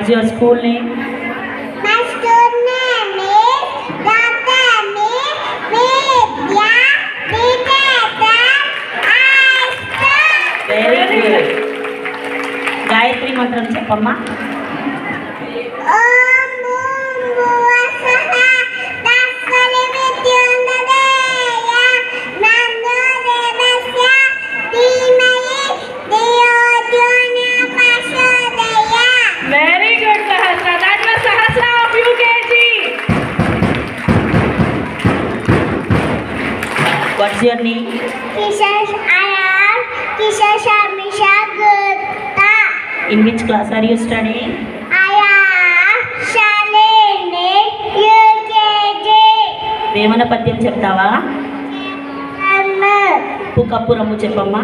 What's your school name? My school name is Dr. Vidya Diketa Aista. Very good. Gayatri mantram cheppamma. Om Bhum Bhuvasvaha Tasvali Vidyundadeya Namo Devasya Dhimahi Dhiyo Yona Prachodaya. Very good, Sahasra. That was Sahasra of UKG. What's your name? I am Kishan Shamisha Gupta. In which class are you studying? I am Shalini UKG. Vemana పద్యం చెప్తావా? Amma. ఉప్పు cup రమ్ము చెప్పమ్మా.